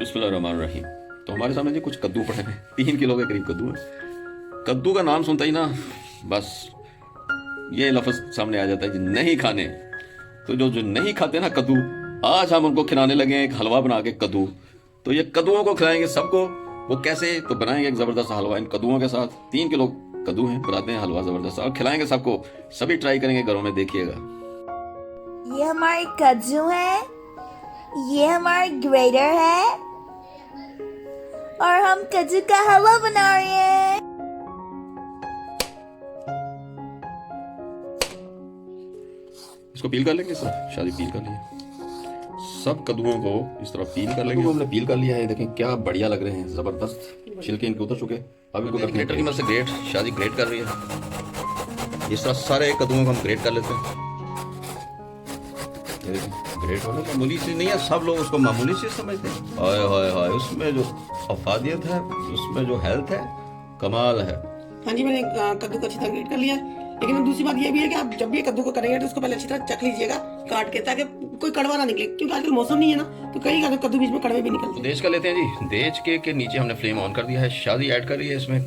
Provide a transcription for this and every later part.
बिस्मिल्लाहिर्रहमानिर्रहीम। तो हमारे सामने जी कुछ कद्दू पड़े हैं, 3 किलो के करीब कद्दू है। कद्दू का नाम सुनता ही ना बस ये लफ्ज़ सामने आ जाता है जी, नहीं खाने। तो जो जो नहीं खाते ना कद्दू, आज हम उनको खिलाने लगे हैं एक हलवा बना के कद्दू। तो ये कद्दुओं को खिलाएंगे सबको। वो कैसे? तो बनाएंगे एक ज़बरदस्त हलवा इन कद्दुओं के साथ। 3 किलो कद्दू हैं, बनाते हैं हलवा ज़बरदस्त और खिलाएंगे सबको। सभी ट्राई करेंगे घरों में, देखिएगा। ये हमारे कद्दू है, ये हमारा ग्रेटर है और हम कद्दू का हलवा बना रहे हैं। इसको पील कर लेंगे सब, शादी पील कर लिए सब कद्दुओं को इस तरह पील कर लेंगे। हमने पील कर लिया है, देखें क्या बढ़िया लग रहे हैं, जबरदस्त छिलके इनके उतर चुके। अब इनको ग्रेटर की मदद से ग्रेट, शादी ग्रेट कर रही है। इस तरह सारे कद्दुओं को हम ग्रेट कर लेते हैं। ग्रेट होना मामूली चीज नहीं है, सब लोग उसको मामूली चीज समझते हैं। हाय हाय हाय, उसमें जो अफादियत है, उसमें जो हेल्थ है, कमाल है। हाँ जी, मैंने कद्दू को अच्छी तरह ग्रेट कर लिया है। लेकिन अब दूसरी बात ये भी है कि आप जब भी कद्दू को करेंगे तो उसको पहले अच्छी तरह चख लीजिएगा काट के, ताकि कोई कड़वा ना निकले, क्योंकि आजकल मौसम नहीं है ना, तो कई कद्दू बीच में कड़वे भी निकलते हैं। देज कर लेते हैं जी। देज के नीचे हमने फ्लेम ऑन कर दिया है। शादी ऐड कर रही है इसमें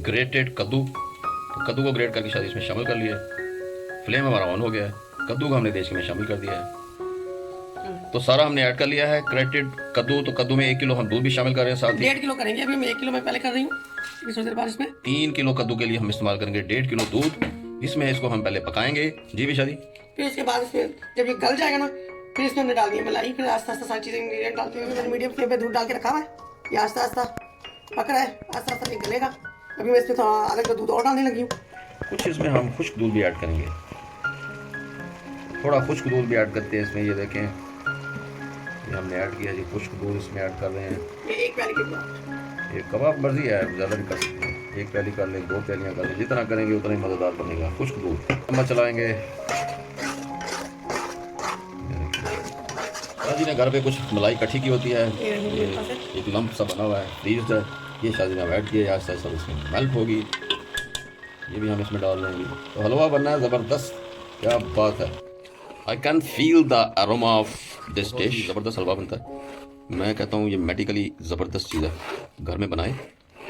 ग्रेटेड कद्दू। तो कद्दू को ग्रेट करके शादी इसमें शामिल कर लिया है। फ्लेम हमारा ऑन हो गया है। कद्दू को हमने देज में शामिल कर दिया है। तो सारा हमने ऐड कर लिया है ग्रेटेड कद्दू। तो कद्दू में 1 किलो हम दूध भी शामिल कर रहे हैं साथ ही। 1.5 किलो करेंगे, अभी मैं 1 किलो में पहले कर रही हूँ, थोड़ी देर बाद इसमें 3 किलो कद्दू के लिए हम इस्तेमाल करेंगे 1.5 किलो दूध। इसमें इसको हम पहले पकाएंगे जी भी शादी। फिर उसके बाद इसमें जब ये गल जाएगा ना, फिर इसमें हमने डाल दिया मलाई। फिर आस्ता आस्ता सारी चीजें इंग्रेडिएंट डालते हुए मैंने मीडियम फ्लेम पे दूध डाल के रखा हुआ है। ये आस्ता आस्ता पक रहा है, आस्ता आस्ता ये गलेगा। अभी मैं इसमें थोड़ा आधा किलो दूध और डालने लगी हूँ। कुछ इसमें हम खुश्क दूध भी ऐड करेंगे, थोड़ा खुश्क दूध भी ऐड करते हैं इसमें। ये देखें, ये हमने ऐड किया जी, खुश्क दूध इसमें ऐड कर रहे हैं। ये 1 प्याली के ये कबाब मर्जी है, ज़्यादा भी कर सकते हैं। 1 प्याली कर लें, 2 प्यालियाँ कर लें, जितना करेंगे उतना ही मज़ेदार बनेगा। खुश्क दूध चम्मच चलाएंगे। शादी ने घर पे कुछ मलाई इकट्ठी की होती है, ये एक लम्प सा बना हुआ है, फ्रीज्ड है। ये शादी ने ऐड किया, आस्ता आस्ता इसमें मेल्ट होगी। ये भी हम इसमें डाल देंगे। तो हलवा बनना है ज़बरदस्त, क्या बात है। I can feel the aroma of this dish. ज़बरदस्त हलवा बनता है। मैं कहता हूँ ये मेडिकली ज़बरदस्त चीज़ है, घर में बनाए।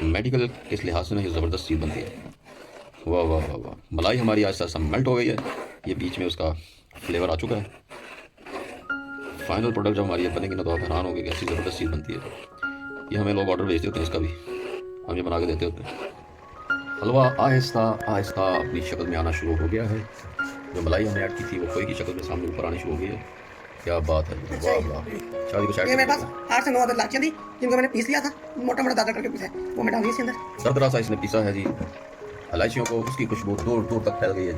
मेडिकल के इस लिहाज से ना ये ज़बरदस्त चीज़ बनती है। वाह वाह वाह वाह। मलाई हमारी आस्ता आस्ता मेल्ट हो गई है। ये बीच में उसका फ्लेवर आ चुका है। फाइनल प्रोडक्ट जब हमारी ये बनेगी ना, तो आप हैरान होंगे कि ऐसी ज़बरदस्त चीज़ बनती है। ये हमें लोग ऑर्डर भेजते होते हैं, इसका भी हम ये बना के देते होते हैं। हलवा आहिस्ता आहिस्ता अपनी शक्ल में आना शुरू हो गया है। जो मलाई हमने ऐड की थी वो खोए की शक्ल में सामने ऊपर आनी शुरू हो गई है। क्या बात है, वाह वाह। शादी कुछ ऐड ये मेरे पास 8 से 9 अदर इलायचियाँ थी, जिनको मैंने पीस लिया था, मोटा मोटा दादा करके पीसा है, वो मैं डाल दी इसके अंदर। सरदरा सा इसने पीसा है जी इलायचियों को। उसकी खुशबू दूर दूर तक फैल गई है।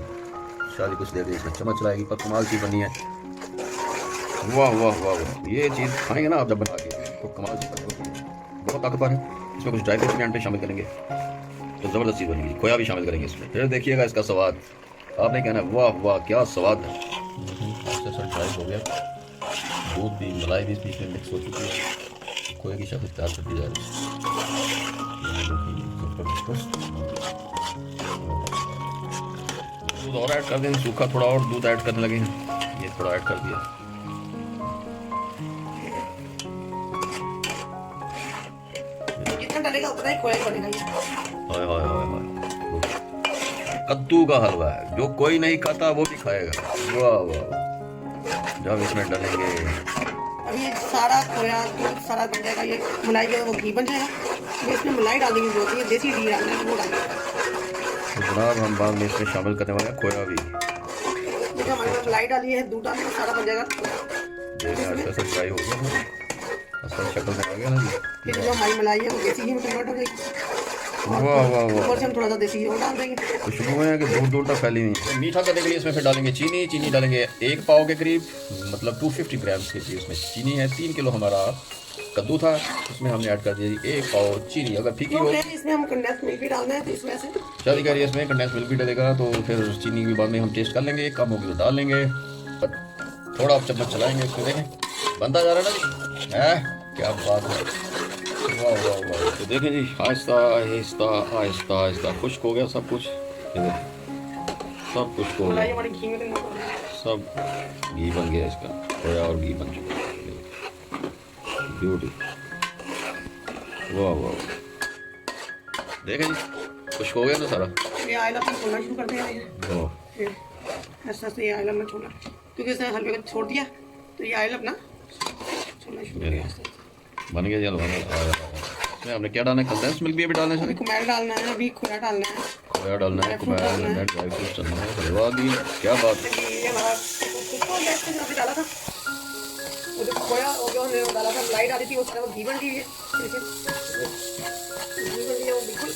शादी कुछ देर इसमें चम्मच चलाएगी, पर कमाल चीज़ बनी है। वाह वाह वाह वाह। ये चीज़ खाएंगे ना आप जब बना के, तो कमाल चीज़ होती है, बहुत ताकतवर है। इसमें कुछ ड्राई फ्रूट भी अंडे शामिल करेंगे तो ज़बरदस्त चीज़ बनेगी। खोया भी शामिल करेंगे इसमें, फिर देखिएगा इसका स्वाद। आपने कहना वाह वाह क्या स्वाद है। अच्छा ड्राई हो गया, दूध भी मलाई भी बीच में मिक्स हो चुकी है। खोए की शक्ल तैयार कर दी जा रही है। दूध और ऐड कर दें, सूखा थोड़ा और दूध ऐड करने लगे हैं। ये थोड़ा ऐड कर दिया। जितना डलेगा उतना ही खोया बनेगा ये। हाय हाय हाय हाय। कद्दू का हलवा है, जो कोई नहीं खाता वो भी खाएगा। वाह वाह। जब इसमें डालेंगे, अभी ये सारा खोया दूध सारा बन जाएगा, ये मलाई जो है वो घी बन जाएगा। ये इसमें मलाई डालने की जरूरत है, देसी घी डालना है वो डालेंगे। तो जनाब हम बाद में इसमें शामिल करने वाले हैं खोया भी। देखिए हमारे पास मलाई डाली है, दूध डालना सारा बन जाएगा। देखिए अच्छा सा फ्राई हो गया, असल शक्ल में आ गया ना जी। फिर जो हमारी मलाई है वो देसी घी में कन्वर्ट हो जाएगी। वाह वाह वाह। ऊपर से हम थोड़ा सा देसी घी और डाल देंगे। खुशबू है कि दूर दूर तक फैली हुई है। मीठा करने के लिए इसमें फिर डालेंगे चीनी डालेंगे 1 पाव के करीब, मतलब 250 ग्राम्स के करीब इसमें चीनी है। 3 किलो हमारा कद्दू था, उसमें हमने ऐड कर दिया 1 पाव चीनी। अगर फीकी हो, इसमें हम कंडेंस मिल्क भी डालना है, तो इसमें से शादी करिए इसमें कंडेंस मिल्क भी डालेगा, तो फिर चीनी भी बाद में हम टेस्ट कर लेंगे, कम होगी तो डाल लेंगे। थोड़ा आप चम्मच चलाएंगे इसको, देखें बनता जा रहा है ना जी। है क्या बात है, वाह वाह वाह। तो देखें जी आहिस्ता आहिस्ता आहिस्ता आहिस्ता खुश्क हो गया सब कुछ। सब खुश्क हो गया, हमारे घी में सब घी बन गया इसका, खोया और घी बन चुका है। ब्यूटी। वाह वाह, देखें जी खुश हो गया ना सारा। ये ऑयल अपन छोड़ना शुरू करते हैं। ओह, ऐसा ऐसा ये ऑयल अपना छोड़ना, क्योंकि इसने हल्के को छोड़ दिया तो ये ऑयल अपना छोड़ना शुरू कर दिया। बन गया जी हलवा। इसमें हमने क्या डालना है? कंडेंस मिल्क भी अभी डालना है सर? कुमेल डालना है, अभी खोया डालना है, खोया डालना है, कुमेल डालना है, ड्राई फ्रूट्स डालना है। हलवा की क्या बात है। ये हमारा कुछ गैस पे जो डाला था वो जो खोया हो गया, हमने वो डाला था, लाइट आ रही थी उस तरह घी बन रही है, देखिए घी बन रही है, वो बिल्कुल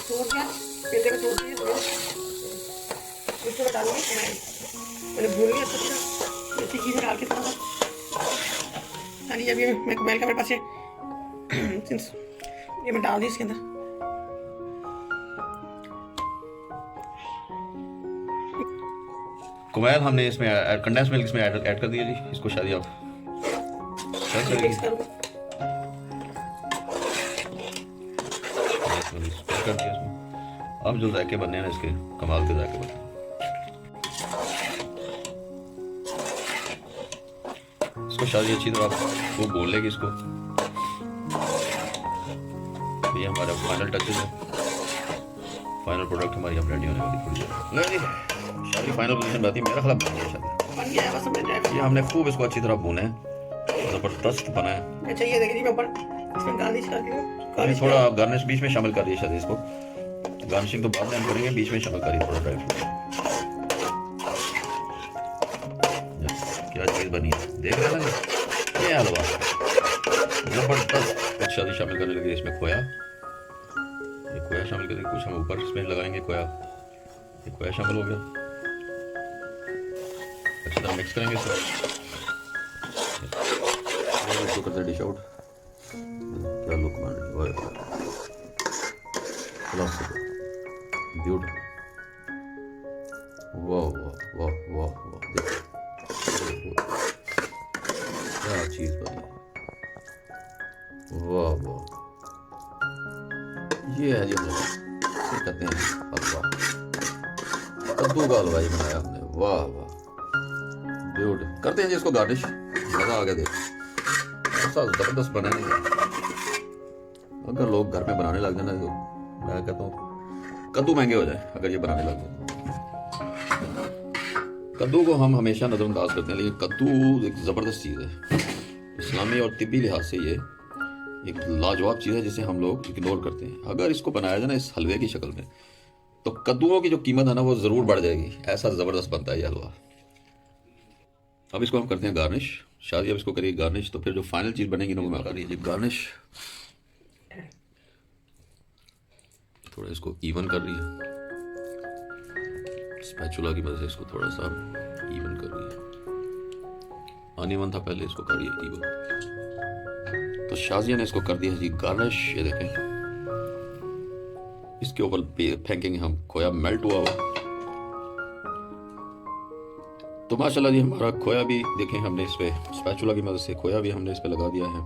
छोड़ दिया, पेले को छोड़ दिया, उसको डालूंगी कुमेल, मैंने भूल गया अच्छा तरह इसी घी में डाल के थोड़ा सा डालिए। अभी मैं कुमेल का मेरे पास सिंस ये मैं डाल दी इसके अंदर। कुमेल हमने इसमें कंडेंस मिल्क इसमें ऐड कर दिया जी। इसको शायद आप मिक्स करूँगा, कर दिया इसमें। अब जो जायके बनने हैं इसके कमाल के जायके बनने हैं। इसको शायद अच्छी तरह वो बोल लेगी इसको। ये हमारा फाइनल टचेस है, फाइनल प्रोडक्ट हमारी अब रेडी होने वाली थोड़ी देर। नहीं जी शादी फाइनल पोजीशन में आती है, मेरा ख्याल बन गया शादी। बन गया है बस अपने ड्राई। ये हमने खूब इसको अच्छी तरह भूना है, ज़बरदस्त बना है। अच्छा ये देखिए जी, मैं ऊपर इसमें गार्निश कर दी हूँ, अभी थोड़ा गार्निश बीच में शामिल कर दिए शायद इसको। गार्निशिंग तो बाद में हम करेंगे, बीच में शामिल करिए थोड़ा ड्राई फ्रूट। क्या चीज़ बनी है देख रहे हैं। ये हलवा ज़बरदस्त। कुछ शादी शामिल करने लगे इसमें खोया, ये खोया शामिल करेंगे, कुछ हम ऊपर इसमें लगाएंगे खोया। ये खोया शामिल हो गया, अच्छी तरह मिक्स करेंगे इसको करते डिश आउट। क्या लुक मान ब्यूटीफुल, वाह वाह वाह वाह वाह, देखो क्या चीज़ बनी, वाह वाह। ये है जी क्या कहते हैं हलवा, कद्दू का हलवा ही बनाया हमने, वाह वाह ब्यूटीफुल। करते हैं जी इसको गार्निश, मज़ा आ गया देख, ऐसा ज़बरदस्त बना है। अगर लोग घर में बनाने लग जाए ना तो मैं कहता हूँ कद्दू महंगे हो जाए अगर ये बनाने लग जाए। कद्दू को हम हमेशा नज़रअंदाज करते हैं, लेकिन कद्दू एक ज़बरदस्त चीज़ है। इस्लामी और तिब्बी लिहाज से ये एक लाजवाब चीज़ है जिसे हम लोग इग्नोर करते हैं। अगर इसको बनाया जाए ना इस हलवे की शक्ल में तो कद्दूओं की जो कीमत है ना वो ज़रूर बढ़ जाएगी, ऐसा ज़बरदस्त बनता है ये हलवा। अब इसको हम करते हैं गार्निश। शादी अब इसको करिए गार्निश, तो फिर जो फाइनल चीज़ बनेगी ना वो मैं कर रही है गार्निश। थोड़ा इसको इवन कर रही है, स्पैचुला की मदद से इसको थोड़ा सा इवन कर रही है। अनइवन था पहले, इसको करिए इवन। तो शाजिया ने इसको कर दिया जी गार्निश। ये देखें, इसके ऊपर फेंकेंगे हम खोया मेल्ट हुआ हुआ। तो माशाल्लाह जी हमारा खोया भी देखें हमने इस पे स्पैचुला की मदद से खोया भी हमने इस पे लगा दिया है,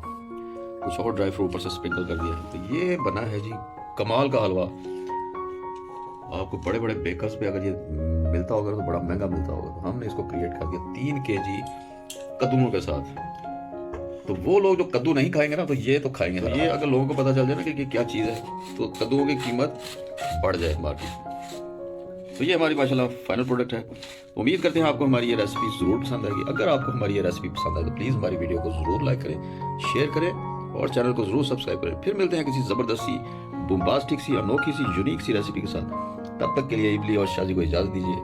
कुछ और ड्राई फ्रूट ऊपर से स्प्रिंकल कर दिया है। तो ये बना है जी कमाल का हलवा। आपको बड़े बड़े बेकर्स पे अगर ये मिलता होगा तो बड़ा महंगा मिलता होगा, तो हमने इसको क्रिएट कर दिया 3 kg कद्दूओं के साथ। तो वो लोग जो कद्दू नहीं खाएंगे ना तो ये तो खाएंगे। तो ये अगर लोगों को पता चल जाए ना कि क्या चीज़ है तो कद्दूओं की कीमत बढ़ जाए मार्केट में। तो ये हमारी माशाल्लाह फाइनल प्रोडक्ट है। उम्मीद करते हैं आपको हमारी ये रेसिपी ज़रूर पसंद आएगी। अगर आपको हमारी ये रेसिपी पसंद आए तो प्लीज़ हमारी वीडियो को ज़रूर लाइक करें, शेयर करें और चैनल को ज़रूर सब्सक्राइब करें। फिर मिलते हैं किसी ज़बरदस्त सी, बुम्बास्टिक सी, अनोखी सी, यूनिक सी रेसिपी के साथ। तब तक के लिए इबली और शाजी को इजाज़त दीजिए।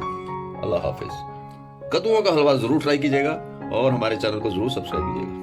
अल्लाह हाफिज़। कद्दूओं का हलवा ज़रूर ट्राई कीजिएगा और हमारे चैनल को ज़रूर सब्सक्राइब कीजिएगा।